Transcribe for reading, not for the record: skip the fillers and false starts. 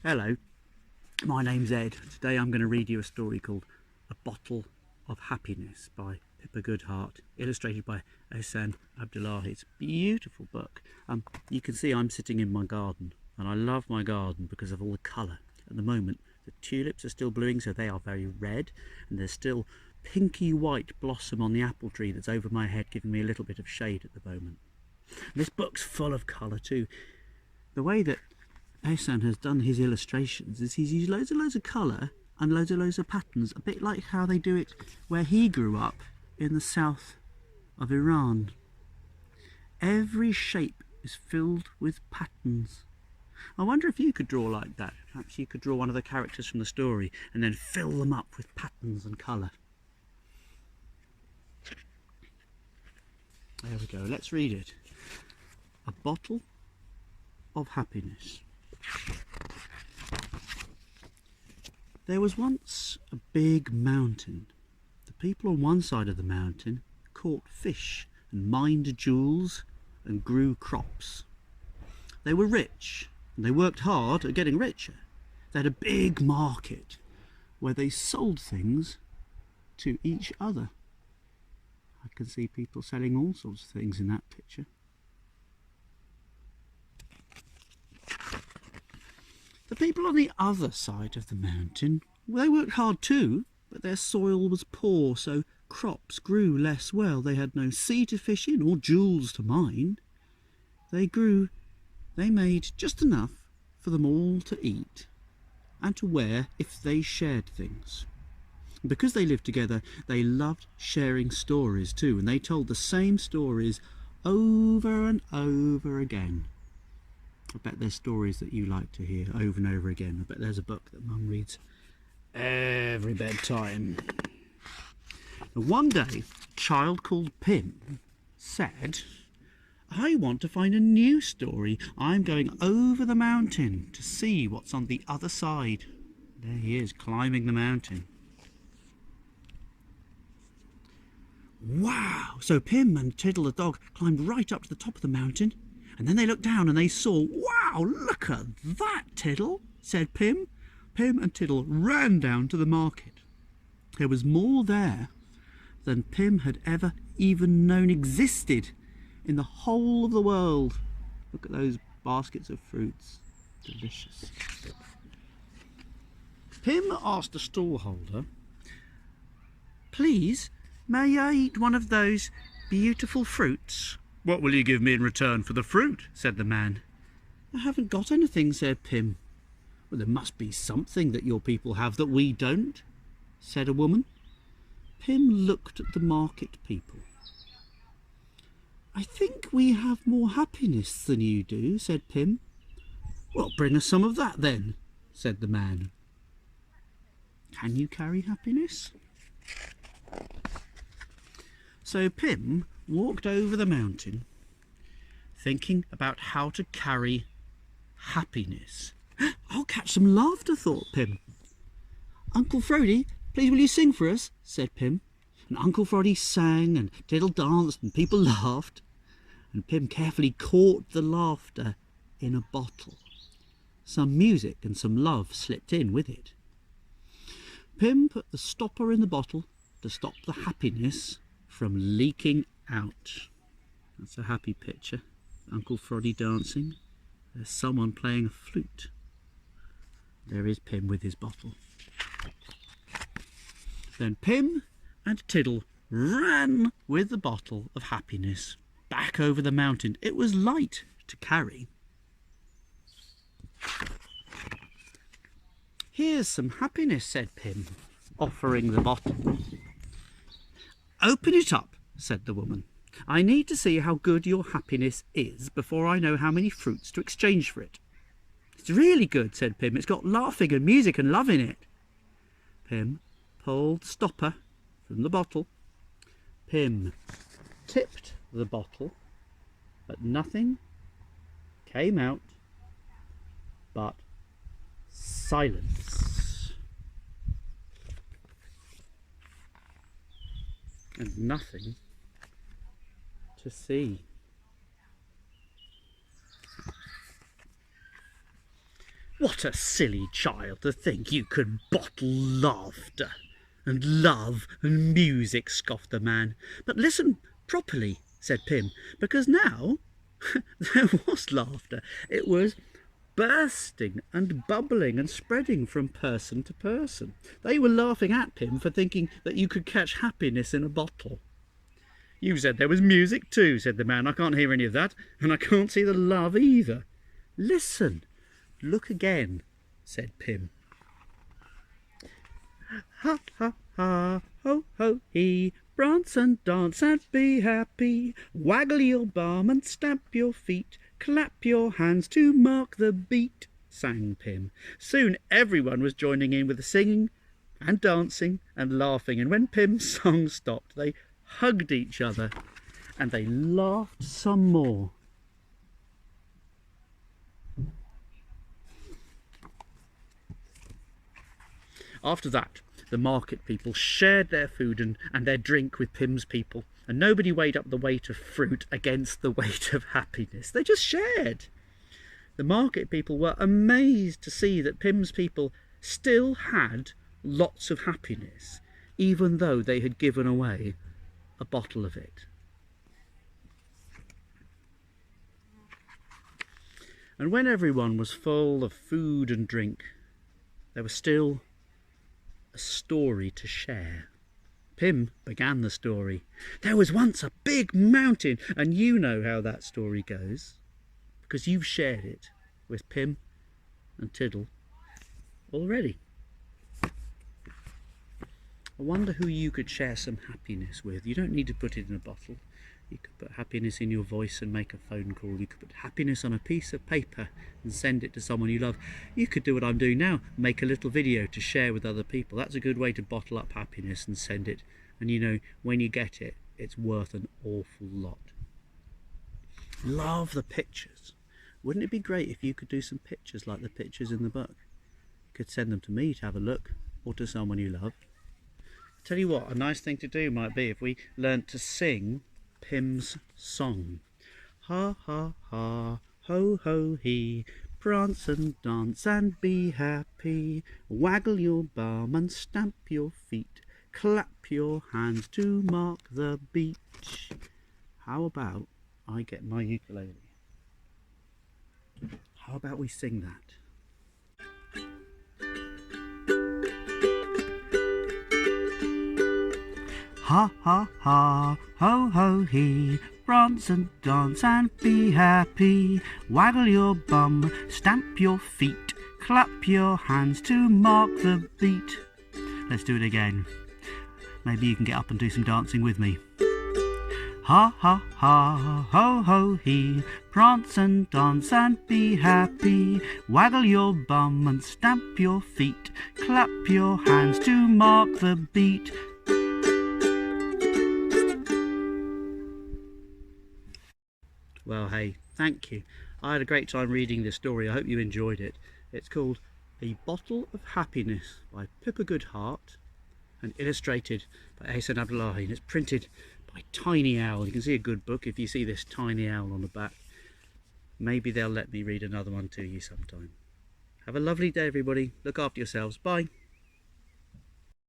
Hello, my name's Ed. Today I'm going to read you a story called A Bottle of Happiness by Pippa Goodhart, illustrated by Ehsan Abdolahi. It's a beautiful book. You can see I'm sitting in my garden, and I love my garden because of all the colour. At the moment, the tulips are still blooming, so they are very red, and there's still pinky white blossom on the apple tree that's over my head, giving me a little bit of shade at the moment. And this book's full of colour too. The way that Ehsan has done his illustrations is he's used loads of colour and loads of patterns, a bit like how they do it where he grew up in the south of Iran. Every shape is filled with patterns. I wonder if you could draw like that. Perhaps you could draw one of the characters from the story and then fill them up with patterns and colour. There we go, let's read it. A Bottle of Happiness. There was once a big mountain. The people on one side of the mountain caught fish and mined jewels and grew crops. They were rich and they worked hard at getting richer. They had a big market where they sold things to each other. I can see people selling all sorts of things in that picture. The people on the other side of the mountain, they worked hard too, but their soil was poor, so crops grew less well. They had no sea to fish in or jewels to mine. They made just enough for them all to eat and to wear if they shared things. And because they lived together, they loved sharing stories too, and they told the same stories over and over again. I bet there's stories that you like to hear over and over again. I bet there's a book that Mum reads every bedtime. Now, one day, a child called Pim said, I want to find a new story. I'm going over the mountain to see what's on the other side. There he is, climbing the mountain. Wow! So Pim and Tiddle the dog climbed right up to the top of the mountain. And then they looked down and they saw, wow, look at that, Tiddle, said Pim. Pim and Tiddle ran down to the market. There was more there than Pim had ever even known existed in the whole of the world. Look at those baskets of fruits. Delicious. Pim asked the stallholder, please, may I eat one of those beautiful fruits? What will you give me in return for the fruit? Said the man. I haven't got anything, said Pim. Well, there must be something that your people have that we don't, said a woman. Pim looked at the market people. I think we have more happiness than you do, said Pim. Well, bring us some of that then, said the man. Can you carry happiness? So Pim walked over the mountain, thinking about how to carry happiness. I'll catch some laughter, thought Pim. Uncle Frody, please will you sing for us? Said Pim. And Uncle Frody sang and Tiddle danced and people laughed. And Pim carefully caught the laughter in a bottle. Some music and some love slipped in with it. Pim put the stopper in the bottle to stop the happiness from leaking out. That's a happy picture. Uncle Frody dancing. There's someone playing a flute. There is Pim with his bottle. Then Pim and Tiddle ran with the bottle of happiness back over the mountain. It was light to carry. Here's some happiness, said Pim, offering the bottle. Open it up, said the woman. I need to see how good your happiness is before I know how many fruits to exchange for it. It's really good, said Pim. It's got laughing and music and love in it. Pim pulled the stopper from the bottle. Pim tipped the bottle, but nothing came out but silence. And nothing to see. What a silly child to think you could bottle laughter and love and music, scoffed the man. But listen properly, said Pim, because now there was laughter. It was bursting and bubbling and spreading from person to person. They were laughing at Pim for thinking that you could catch happiness in a bottle. You said there was music too, said the man. I can't hear any of that, and I can't see the love either. Listen, look again, said Pim. Ha, ha, ha, ho, ho, he, prance and dance and be happy. Waggle your bum and stamp your feet. Clap your hands to mark the beat, sang Pim. Soon everyone was joining in with the singing and dancing and laughing, and when Pim's song stopped, they hugged each other and they laughed some more. After that, the market people shared their food and their drink with Pim's people, and nobody weighed up the weight of fruit against the weight of happiness. They just shared. The market people were amazed to see that Pim's people still had lots of happiness, even though they had given away a bottle of it. And when everyone was full of food and drink, there was still a story to share. Pim began the story. There was once a big mountain, and you know how that story goes, because you've shared it with Pim and Tiddle already. I wonder who you could share some happiness with. You don't need to put it in a bottle. You could put happiness in your voice and make a phone call. You could put happiness on a piece of paper and send it to someone you love. You could do what I'm doing now, make a little video to share with other people. That's a good way to bottle up happiness and send it. And you know, when you get it, it's worth an awful lot. Love the pictures. Wouldn't it be great if you could do some pictures like the pictures in the book? You could send them to me to have a look, or to someone you love. Tell you what, a nice thing to do might be if we learnt to sing Pim's song. Ha ha ha, ho ho he, prance and dance and be happy. Waggle your bum and stamp your feet. Clap your hands to mark the beat. How about I get my ukulele? How about we sing that? Ha ha ha, ho ho he, prance and dance and be happy. Waggle your bum, stamp your feet, clap your hands to mark the beat. Let's do it again. Maybe you can get up and do some dancing with me. Ha ha ha, ho ho he, prance and dance and be happy. Waggle your bum and stamp your feet, clap your hands to mark the beat. Well, hey, thank you. I had a great time reading this story. I hope you enjoyed it. It's called A Bottle of Happiness by Pippa Goodhart and illustrated by Ehsan Abdolahi, and it's printed by Tiny Owl. You can see a good book if you see this tiny owl on the back. Maybe they'll let me read another one to you sometime. Have a lovely day, everybody. Look after yourselves. Bye.